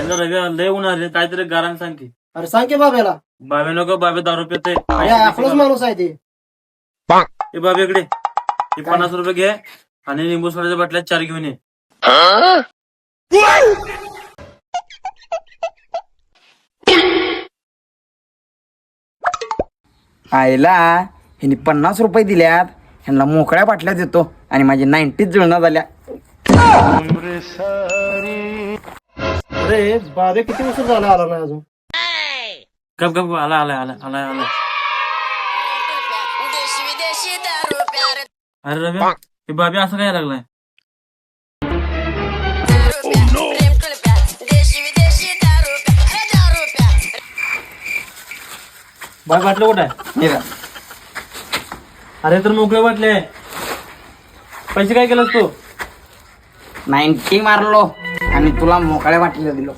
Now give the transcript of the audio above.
आयला रवी लय होणार रे, काहीतरी गारांग सांग की. अरे सांग की बाब्याला. बाबे नको, बाबे दारू पिते. अरे आपलाच माणूस आहे ते. हे बाबे इकडे, हे 50 रुपये घे आणि लिंबू सोड्याच्या बाटल्या 4 घेऊन ये. आईला ह्यांनी 50 रुपये दिल्यात, ह्यांना मोकळ्या बाटल्या देतो आणि माझी 90 जुळणा झाल्या. अरे बाबे किती उशीर झाला आला नाही अजून. गप गप, आला आला आला आला आला. अरे रवी, हे बाबे असं काय लागलाय? बाय बाटलं कुठे आहे? हे बघ, अरे तर मोकळे बाटले. पैसे काय केलंस तू? 90 मारलो आणि तुला मोकळ्या बाटल्या दिलो.